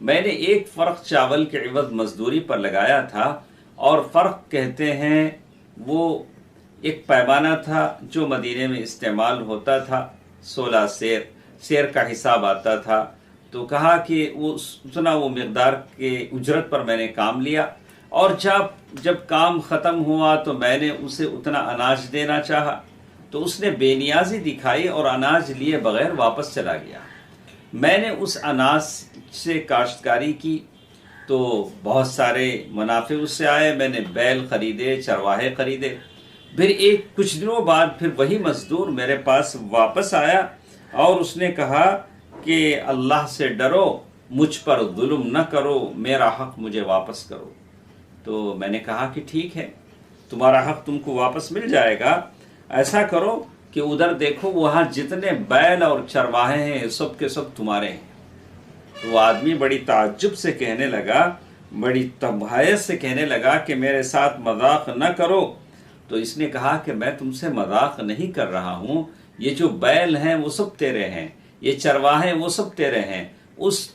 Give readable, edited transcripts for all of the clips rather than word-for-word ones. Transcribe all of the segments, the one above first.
میں نے ایک فرق چاول کے عوض مزدوری پر لگایا تھا، اور فرق کہتے ہیں وہ ایک پیمانہ تھا جو مدینے میں استعمال ہوتا تھا، 16 سیر کا حساب آتا تھا۔ تو کہا کہ اتنا وہ مقدار کے اجرت پر میں نے کام لیا، اور جب کام ختم ہوا تو میں نے اسے اتنا اناج دینا چاہا تو اس نے بے نیازی دکھائی اور اناج لیے بغیر واپس چلا گیا۔ میں نے اس اناج سے کاشتکاری کی تو بہت سارے منافع اس سے آئے، میں نے بیل خریدے، چرواہے خریدے۔ پھر کچھ دنوں بعد پھر وہی مزدور میرے پاس واپس آیا اور اس نے کہا کہ اللہ سے ڈرو، مجھ پر ظلم نہ کرو، میرا حق مجھے واپس کرو۔ تو میں نے کہا کہ ٹھیک ہے، تمہارا حق تم کو واپس مل جائے گا۔ ایسا کرو کہ ادھر دیکھو، وہاں جتنے بیل اور چرواہے ہیں سب کے سب تمہارے ہیں۔ تو وہ آدمی بڑی تعجب سے کہنے لگا، بڑی تباہیت سے کہنے لگا کہ میرے ساتھ مذاق نہ کرو۔ تو اس نے کہا کہ میں تم سے مذاق نہیں کر رہا ہوں، یہ جو بیل ہیں وہ سب تیرے ہیں، یہ چرواہے وہ سب تیرے ہیں۔ اس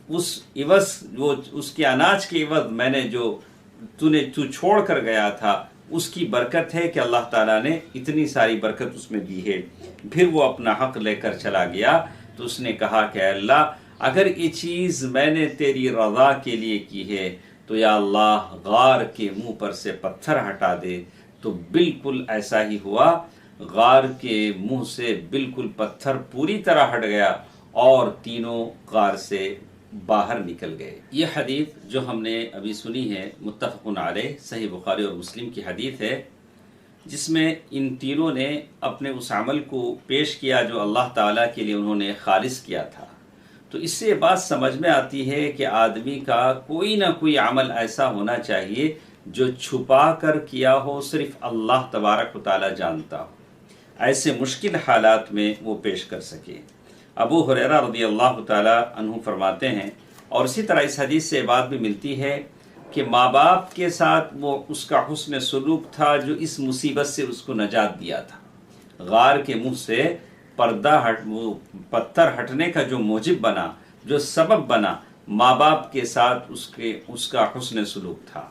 عوض، وہ اس کے اناج کے عوض میں نے جو تو چھوڑ کر گیا تھا، اس کی برکت ہے کہ اللہ تعالیٰ نے اتنی ساری برکت اس میں دی ہے۔ پھر وہ اپنا حق لے کر چلا گیا۔ تو اس نے کہا کہ اے اللہ، اگر یہ چیز میں نے تیری رضا کے لیے کی ہے تو یا اللہ غار کے منہ پر سے پتھر ہٹا دے۔ تو بالکل ایسا ہی ہوا، غار کے منہ سے بالکل پتھر پوری طرح ہٹ گیا اور تینوں غار سے باہر نکل گئے۔ یہ حدیث جو ہم نے ابھی سنی ہے متفق علیہ، صحیح بخاری اور مسلم کی حدیث ہے، جس میں ان تینوں نے اپنے اس عمل کو پیش کیا جو اللہ تعالیٰ کے لیے انہوں نے خالص کیا تھا۔ تو اس سے یہ بات سمجھ میں آتی ہے کہ آدمی کا کوئی نہ کوئی عمل ایسا ہونا چاہیے جو چھپا کر کیا ہو، صرف اللہ تبارک و تعالیٰ جانتا ہو، ایسے مشکل حالات میں وہ پیش کر سکے۔ ابو ہریرہ رضی اللہ تعالیٰ عنہ فرماتے ہیں، اور اسی طرح اس حدیث سے یہ بات بھی ملتی ہے کہ ماں باپ کے ساتھ وہ اس کا حسن سلوک تھا جو اس مصیبت سے اس کو نجات دیا تھا۔ غار کے منہ سے وہ پتھر ہٹنے کا جو موجب بنا، جو سبب بنا، ماں باپ کے ساتھ اس کا حسن سلوک تھا۔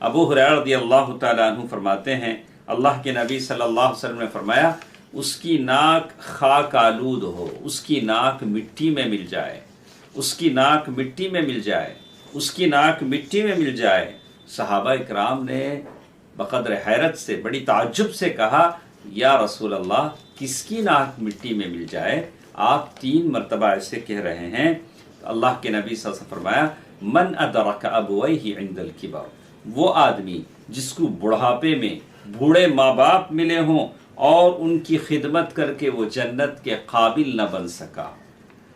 ابو ہریرہ رضی اللہ تعالیٰ عنہ فرماتے ہیں، اللہ کے نبی صلی اللہ علیہ وسلم نے فرمایا، اس کی ناک خاک آلود ہو، اس کی ناک مٹی میں مل جائے، اس کی ناک مٹی میں مل جائے، اس کی ناک مٹی میں مل جائے۔ صحابہ اکرام نے بقدر حیرت سے، بڑی تعجب سے کہا، یا رسول اللہ، کس کی ناک مٹی میں مل جائے؟ آپ 3 مرتبہ ایسے کہہ رہے ہیں۔ اللہ کے نبی صلی اللہ علیہ وسلم فرمایا، من ادرک ابویہ عند الکبر، وہ آدمی جس کو بڑھاپے میں بوڑھے ماں باپ ملے ہوں اور ان کی خدمت کر کے وہ جنت کے قابل نہ بن سکا،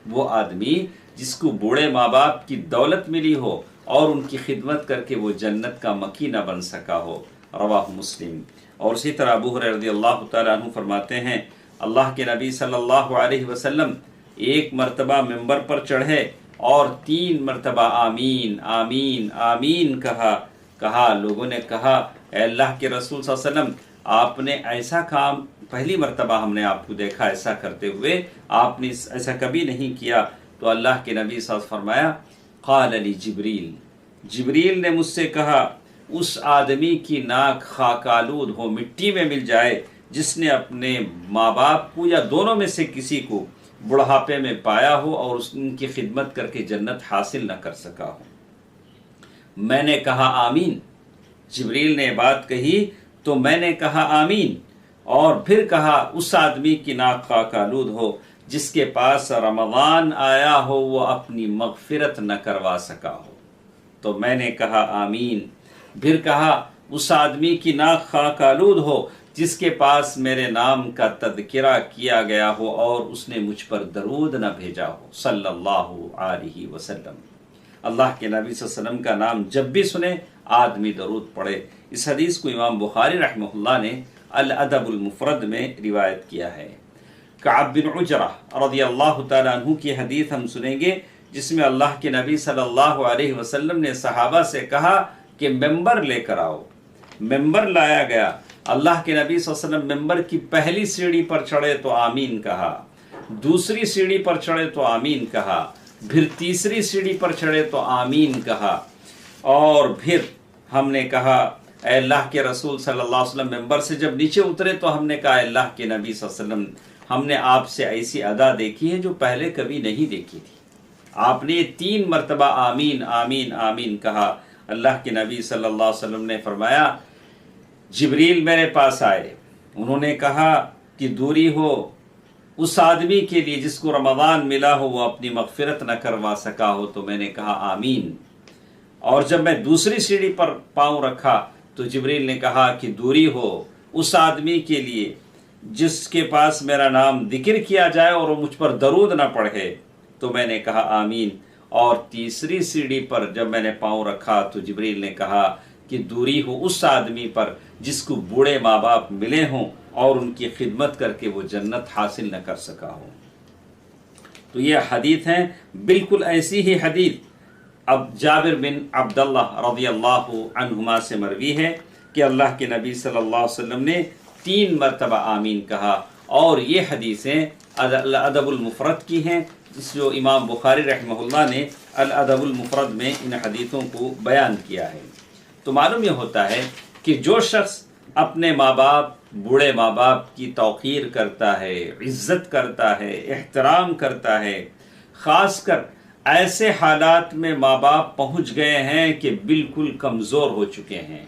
وہ آدمی جس کو بوڑھے ماں باپ کی دولت ملی ہو اور ان کی خدمت کر کے وہ جنت کا مکی نہ بن سکا ہو، رواہ مسلم۔ اور اسی طرح ابو ہریرہ رضی اللہ تعالیٰ عنہ فرماتے ہیں، اللہ کے نبی صلی اللہ علیہ وسلم ایک مرتبہ منبر پر چڑھے اور 3 مرتبہ آمین آمین آمین کہا۔ لوگوں نے کہا، اے اللہ کے رسول صلی اللہ علیہ وسلم، آپ نے ایسا کام، پہلی مرتبہ ہم نے آپ کو دیکھا ایسا کرتے ہوئے، آپ نے ایسا کبھی نہیں کیا۔ تو اللہ کے نبی صلی اللہ علیہ وسلم فرمایا، قال لی جبریل نے مجھ سے کہا، اس آدمی کی ناک خاک آلود ہو، مٹی میں مل جائے، جس نے اپنے ماں باپ کو یا دونوں میں سے کسی کو بڑھاپے میں پایا ہو اور ان کی خدمت کر کے جنت حاصل نہ کر سکا ہو۔ میں نے کہا آمین، جبریل نے بات کہی تو میں نے کہا آمین، اور پھر کہا اس آدمی کی ناک خاک آلود ہو جس کے پاس رمضان آیا ہو، وہ اپنی مغفرت نہ کروا سکا ہو، تو میں نے کہا آمین۔ پھر کہا اس آدمی کی ناک خاک آلود ہو جس کے پاس میرے نام کا تذکرہ کیا گیا ہو اور اس نے مجھ پر درود نہ بھیجا ہو، صلی اللہ علیہ وسلم۔ اللہ کے نبی صلی اللہ علیہ وسلم کا نام جب بھی سنے آدمی درود پڑھے۔ اس حدیث کو امام بخاری رحمہ اللہ نے الادب المفرد میں روایت کیا ہے۔ کعب بن عجرہ رضی اللہ تعالیٰ عنہ کی حدیث ہم سنیں گے، جس میں اللہ کے نبی صلی اللہ علیہ وسلم نے صحابہ سے کہا کہ ممبر لے کر آؤ۔ ممبر لایا گیا، اللہ کے نبی صلی اللہ علیہ وسلم ممبر کی پہلی سیڑھی پر چڑھے تو آمین کہا، دوسری سیڑھی پر چڑھے تو آمین کہا، پھر تیسری سیڑھی پر چڑھے تو آمین کہا، اور پھر ہم نے کہا اے اللہ کے رسول صلی اللہ علیہ وسلم، ممبر سے جب نیچے اترے تو ہم نے کہا اے اللہ کے نبی صلی اللہ علیہ وسلم، ہم نے آپ سے ایسی ادا دیکھی ہے جو پہلے کبھی نہیں دیکھی تھی۔ آپ نے 3 مرتبہ آمین آمین آمین کہا۔ اللہ کے نبی صلی اللہ علیہ وسلم نے فرمایا جبریل میرے پاس آئے، انہوں نے کہا کہ دوری ہو اس آدمی کے لیے جس کو رمضان ملا ہو، وہ اپنی مغفرت نہ کروا سکا ہو، تو میں نے کہا آمین۔ اور جب میں دوسری سیڑھی پر پاؤں رکھا تو جبریل نے کہا کہ دوری ہو اس آدمی کے لیے جس کے پاس میرا نام ذکر کیا جائے اور وہ مجھ پر درود نہ پڑھے، تو میں نے کہا آمین۔ اور تیسری سیڑھی پر جب میں نے پاؤں رکھا تو جبریل نے کہا کہ دوری ہو اس آدمی پر جس کو بوڑھے ماں باپ ملے ہوں اور ان کی خدمت کر کے وہ جنت حاصل نہ کر سکا ہو۔ تو یہ حدیث ہیں، بالکل ایسی ہی حدیث اب جابر بن عبداللہ رضی اللہ عنہما سے مروی ہے کہ اللہ کے نبی صلی اللہ علیہ وسلم نے 3 مرتبہ آمین کہا، اور یہ حدیثیں الادب المفرد کی ہیں، جس جو امام بخاری رحمہ اللہ نے الادب المفرد میں ان حدیثوں کو بیان کیا ہے۔ تو معلوم یہ ہوتا ہے کہ جو شخص اپنے ماں باپ، بوڑھے ماں باپ کی توقیر کرتا ہے، عزت کرتا ہے، احترام کرتا ہے، خاص کر ایسے حالات میں ماں باپ پہنچ گئے ہیں کہ بالکل کمزور ہو چکے ہیں،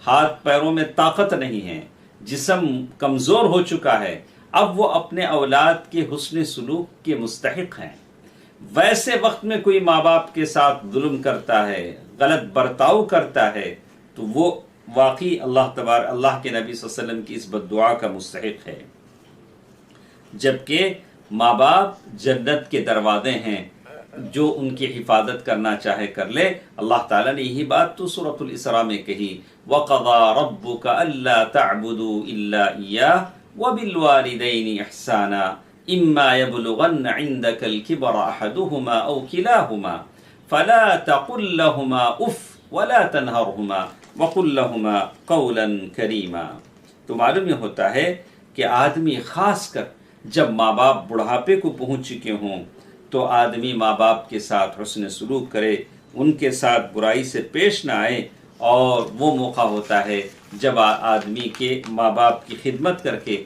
ہاتھ پیروں میں طاقت نہیں ہے، جسم کمزور ہو چکا ہے، اب وہ اپنے اولاد کے حسن سلوک کے مستحق ہیں۔ ویسے وقت میں کوئی ماں باپ کے ساتھ ظلم کرتا ہے، غلط برتاؤ کرتا ہے، تو وہ واقعی اللہ کے نبی صلی اللہ علیہ وسلم کی اس بد دعا کا مستحق ہے۔ جبکہ ماں باپ جنت کے دروازے ہیں، جو ان کی حفاظت کرنا چاہے کر لے۔ اللہ تعالیٰ نے یہی بات تو سورۃ الاسراء میں کہی، وَقَضَى رَبُّكَ أَلَّا تَعْبُدُوا إِلَّا إِيَّاهُ وَبِالْوَالِدَيْنِ إِحْسَانًا إِمَّا يَبْلُغَنَّ عِندَكَ الْكِبَرَ أَحَدُهُمَا أَوْ كِلَاهُمَا فَلَا تَقُل لَّهُمَا أُفٍّ وَلَا تَنْهَرْهُمَا وَقُل لَّهُمَا قَوْلًا كَرِيمًا۔ تو معلوم یہ ہوتا ہے کہ آدمی خاص کر جب ماں باپ بڑھاپے کو پہنچ چکے ہوں تو آدمی ماں باپ کے ساتھ حسن سلوک کرے، ان کے ساتھ برائی سے پیش نہ آئے، اور وہ موقع ہوتا ہے جب آدمی کے ماں باپ کی خدمت کر کے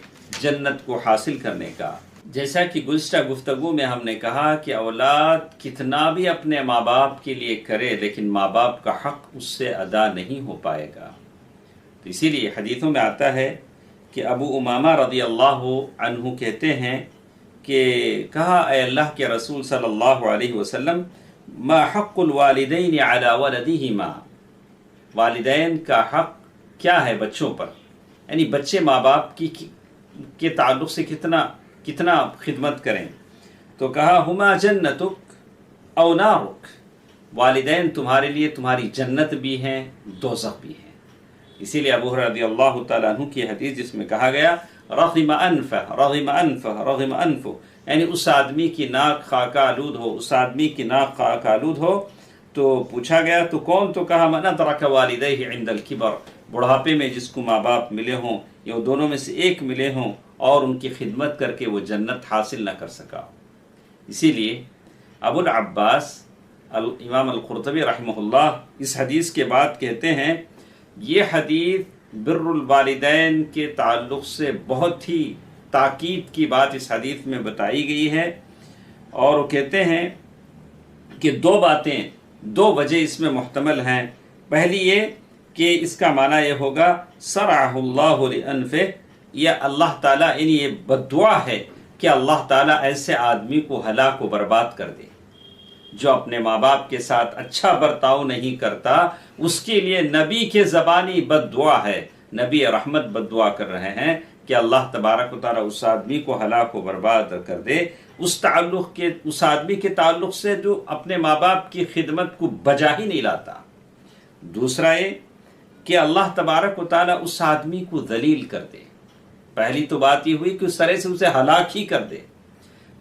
جنت کو حاصل کرنے کا۔ جیسا کہ گزشتہ گفتگو میں ہم نے کہا کہ اولاد کتنا بھی اپنے ماں باپ کے لیے کرے، لیکن ماں باپ کا حق اس سے ادا نہیں ہو پائے گا۔ تو اسی لیے حدیثوں میں آتا ہے کہ ابو امامہ رضی اللہ عنہ کہتے ہیں کہ کہا اے اللہ کے رسول صلی اللہ علیہ وسلم، ما حق الوالدین علی ولدہما، والدین کا حق کیا ہے بچوں پر، یعنی بچے ماں باپ کے تعلق سے کتنا خدمت کریں۔ تو کہا ہما جنتک او نارک، والدین تمہارے لیے تمہاری جنت بھی ہیں، دوزخ بھی ہیں۔ اسی لیے ابو ہریرہ رضی اللہ تعالیٰ عنہ کی حدیث جس میں کہا گیا رغم انفہ رغم انفہ رغم انفہ، یعنی اس آدمی کی ناک خاک آلود ہو، اس آدمی کی ناک خاک آلود ہو۔ تو پوچھا گیا تو کون؟ تو کہا من ادرک والدیہ عند الکبر، بڑھاپے میں جس کو ماں باپ ملے ہوں یا دونوں میں سے ایک ملے ہوں اور ان کی خدمت کر کے وہ جنت حاصل نہ کر سکا۔ اسی لیے ابو العباس امام القرطبی رحمہ اللہ اس حدیث کے بعد کہتے ہیں یہ حدیث بر الوالدین کے تعلق سے بہت ہی تاکید کی بات اس حدیث میں بتائی گئی ہے، اور وہ کہتے ہیں کہ 2 باتیں، 2 وجہ اس میں محتمل ہیں۔ پہلی یہ کہ اس کا معنی یہ ہوگا صرعہ اللہ لانفہ، یا اللہ تعالیٰ یعنی یہ بد دعا ہے کہ اللہ تعالیٰ ایسے آدمی کو ہلاک و برباد کر دے جو اپنے ماں باپ کے ساتھ اچھا برتاؤ نہیں کرتا۔ اس کے لیے نبی کے زبانی بد دعا ہے، نبی رحمت بد دعا کر رہے ہیں کہ اللہ تبارک و تعالیٰ اس آدمی کو ہلاک و برباد کر دے، اس آدمی کے تعلق سے جو اپنے ماں باپ کی خدمت کو بجا ہی نہیں لاتا۔ دوسرا یہ کہ اللہ تبارک و تعالیٰ اس آدمی کو ذلیل کر دے۔ پہلی تو بات یہ ہوئی کہ اس طرح سے اسے ہلاک ہی کر دے،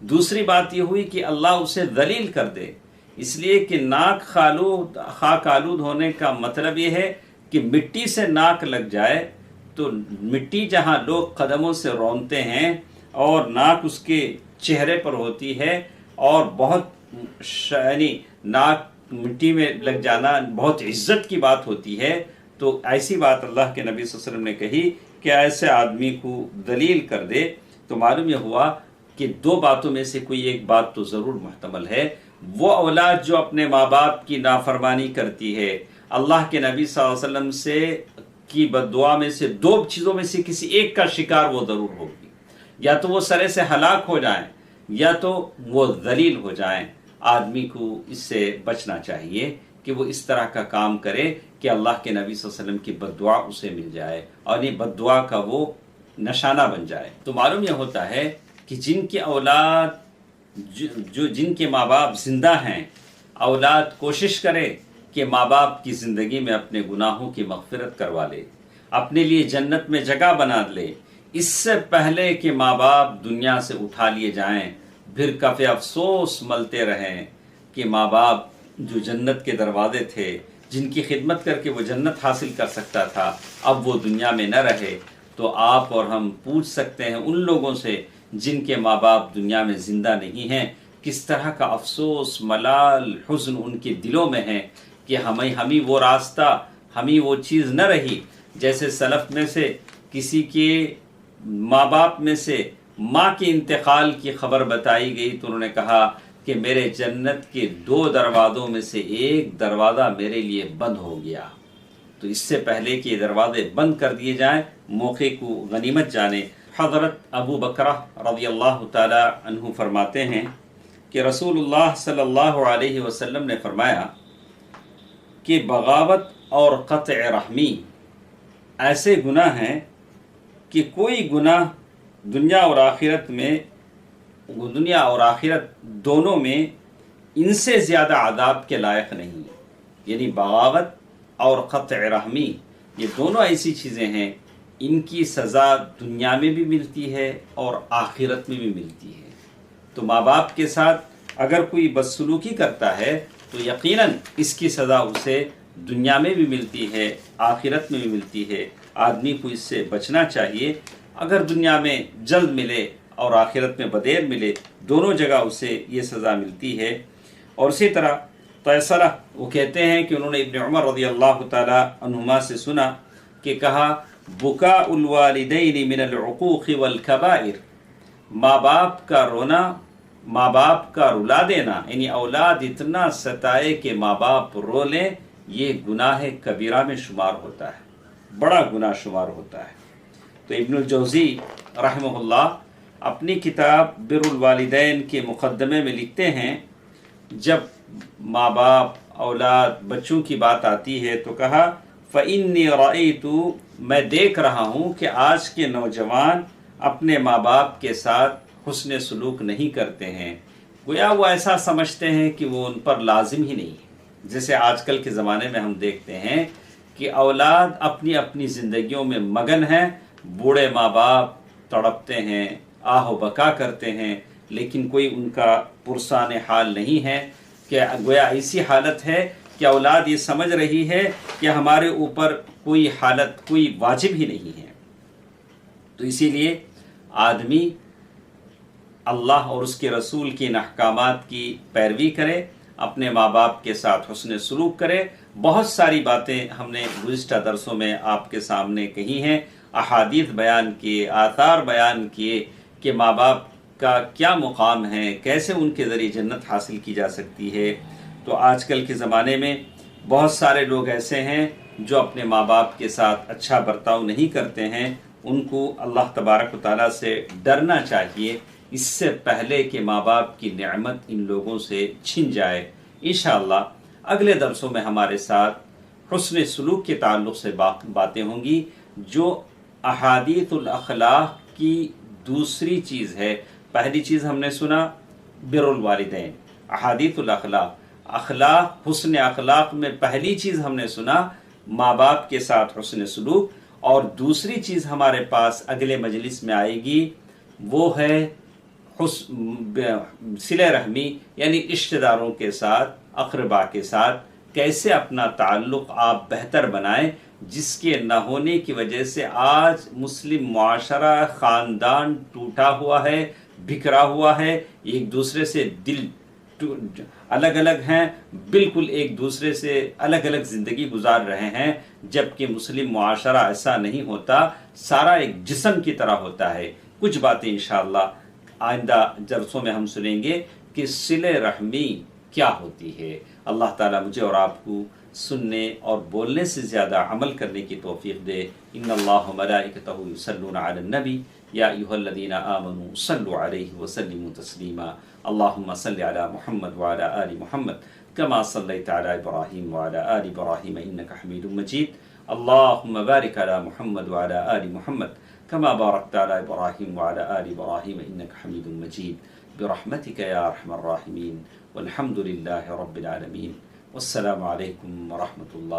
دوسری بات یہ ہوئی کہ اللہ اسے ذلیل کر دے، اس لیے کہ ناک خاک آلود ہونے کا مطلب یہ ہے کہ مٹی سے ناک لگ جائے تو مٹی جہاں لوگ قدموں سے رونتے ہیں اور ناک اس کے چہرے پر ہوتی ہے اور بہت یعنی ناک مٹی میں لگ جانا بہت عزت کی بات ہوتی ہے، تو ایسی بات اللہ کے نبی صلی اللہ علیہ وسلم نے کہی کہ ایسے آدمی کو ذلیل کر دے۔ تو معلوم یہ ہوا کہ دو باتوں میں سے کوئی ایک بات تو ضرور محتمل ہے، وہ اولاد جو اپنے ماں باپ کی نافرمانی کرتی ہے، اللہ کے نبی صلی اللہ علیہ وسلم سے کی بد دعا میں سے دو چیزوں میں سے کسی ایک کا شکار وہ ضرور ہوگی، یا تو وہ سرے سے ہلاک ہو جائیں یا تو وہ ذلیل ہو جائیں۔ آدمی کو اس سے بچنا چاہیے کہ وہ اس طرح کا کام کرے کہ اللہ کے نبی صلی اللہ علیہ وسلم کی بد دعا اسے مل جائے اور یہ بد دعا کا وہ نشانہ بن جائے۔ تو معلوم یہ ہوتا ہے کہ جن کی اولاد جن کے ماں باپ زندہ ہیں، اولاد کوشش کرے کہ ماں باپ کی زندگی میں اپنے گناہوں کی مغفرت کروا لے، اپنے لیے جنت میں جگہ بنا لے، اس سے پہلے کہ ماں باپ دنیا سے اٹھا لیے جائیں، پھر کفِ افسوس ملتے رہیں کہ ماں باپ جو جنت کے دروازے تھے، جن کی خدمت کر کے وہ جنت حاصل کر سکتا تھا، اب وہ دنیا میں نہ رہے۔ تو آپ اور ہم پوچھ سکتے ہیں ان لوگوں سے جن کے ماں باپ دنیا میں زندہ نہیں ہیں، کس طرح کا افسوس، ملال، حزن ان کے دلوں میں ہے کہ ہمیں وہ راستہ، ہمیں وہ چیز نہ رہی۔ جیسے سلف میں سے کسی کے ماں باپ میں سے ماں کے انتقال کی خبر بتائی گئی تو انہوں نے کہا کہ میرے جنت کے 2 دروازوں میں سے ایک دروازہ میرے لیے بند ہو گیا۔ تو اس سے پہلے کہ یہ دروازے بند کر دیے جائیں، موقع کو غنیمت جانے۔ حضرت ابو بکرہ رضی اللہ تعالی عنہ فرماتے ہیں کہ رسول اللہ صلی اللہ علیہ وسلم نے فرمایا کہ بغاوت اور قطع رحمی ایسے گناہ ہیں کہ کوئی گناہ دنیا اور آخرت دونوں میں ان سے زیادہ عذاب کے لائق نہیں ہے۔ یعنی بغاوت اور قطع رحمی یہ دونوں ایسی چیزیں ہیں، ان کی سزا دنیا میں بھی ملتی ہے اور آخرت میں بھی ملتی ہے۔ تو ماں باپ کے ساتھ اگر کوئی بدسلوکی کرتا ہے تو یقیناً اس کی سزا اسے دنیا میں بھی ملتی ہے، آخرت میں بھی ملتی ہے۔ آدمی کو اس سے بچنا چاہیے۔ اگر دنیا میں جلد ملے اور آخرت میں بدیر ملے، دونوں جگہ اسے یہ سزا ملتی ہے۔ اور اسی طرح فیصلہ وہ کہتے ہیں کہ انہوں نے ابن عمر رضی اللہ تعالی عنہما سے سنا کہ کہا بکاء الوالدین من العقوق والکبائر، ماں باپ کا رونا، ماں باپ کا رلا دینا، یعنی اولاد اتنا ستائے کہ ماں باپ رو لیں، یہ گناہ کبیرہ میں شمار ہوتا ہے، بڑا گناہ شمار ہوتا ہے۔ تو ابن الجوزی رحمہ اللہ اپنی کتاب بر الوالدین کے مقدمے میں لکھتے ہیں، جب ماں باپ، اولاد، بچوں کی بات آتی ہے تو کہا فَإِنِّي رَأَيْتُ، میں دیکھ رہا ہوں کہ آج کے نوجوان اپنے ماں باپ کے ساتھ حسن سلوک نہیں کرتے ہیں، گویا وہ ایسا سمجھتے ہیں کہ وہ ان پر لازم ہی نہیں ہے۔ جیسے آج کل کے زمانے میں ہم دیکھتے ہیں کہ اولاد اپنی اپنی زندگیوں میں مگن ہیں، بوڑھے ماں باپ تڑپتے ہیں، آہ و بکا کرتے ہیں، لیکن کوئی ان کا پرسان حال نہیں ہے، کہ گویا ایسی حالت ہے کہ اولاد یہ سمجھ رہی ہے کہ ہمارے اوپر کوئی حالت، کوئی واجب ہی نہیں ہے۔ تو اسی لیے آدمی اللہ اور اس کے رسول کے احکامات کی پیروی کرے، اپنے ماں باپ کے ساتھ حسن سلوک کرے۔ بہت ساری باتیں ہم نے گزشتہ درسوں میں آپ کے سامنے کہی ہیں، احادیث بیان کیے، آثار بیان کیے کہ ماں باپ کا کیا مقام ہے، کیسے ان کے ذریعے جنت حاصل کی جا سکتی ہے۔ تو آج کل کے زمانے میں بہت سارے لوگ ایسے ہیں جو اپنے ماں باپ کے ساتھ اچھا برتاؤ نہیں کرتے ہیں، ان کو اللہ تبارک و تعالیٰ سے ڈرنا چاہیے، اس سے پہلے کہ ماں باپ کی نعمت ان لوگوں سے چھن جائے۔ انشاءاللہ اگلے درسوں میں ہمارے ساتھ حسن سلوک کے تعلق سے باتیں ہوں گی، جو احادیث الاخلاق کی دوسری چیز ہے۔ پہلی چیز ہم نے سنا بر الوالدین، احادیث الاخلاق، اخلاق، حسن اخلاق میں پہلی چیز ہم نے سنا ماں باپ کے ساتھ حسن سلوک، اور دوسری چیز ہمارے پاس اگلے مجلس میں آئے گی، وہ ہے صلہ رحمی، یعنی رشتہ داروں کے ساتھ، اقربا کے ساتھ کیسے اپنا تعلق آپ بہتر بنائیں، جس کے نہ ہونے کی وجہ سے آج مسلم معاشرہ، خاندان ٹوٹا ہوا ہے، بکھرا ہوا ہے، ایک دوسرے سے دل الگ الگ ہیں، بالکل ایک دوسرے سے الگ الگ زندگی گزار رہے ہیں، جبکہ مسلم معاشرہ ایسا نہیں ہوتا، سارا ایک جسم کی طرح ہوتا ہے۔ کچھ باتیں انشاءاللہ آئندہ درسوں میں ہم سنیں گے کہ صلہ رحمی کیا ہوتی ہے۔ اللہ تعالیٰ مجھے اور آپ کو سننے اور بولنے سے زیادہ عمل کرنے کی توفیق دے۔ ان اللہ ملائکتہ یصلون علی النبی یا ایھا الذین آمنوا صلوا علیہ وسلموا تسلیما۔ اللہم صل علی محمد وعلی آل محمد کما صلیت علی ابراہیم وعلی آل ابراہیم انک حمید مجید۔ اللہم بارک علی محمد وعلی آل محمد کما بارکت علی ابراہیم وعلی آل ابراہیم انک حمید مجید برحمتک یا ارحم الراحمین والحمد للہ رب العالمین۔ والسلام علیکم ورحمۃ اللہ۔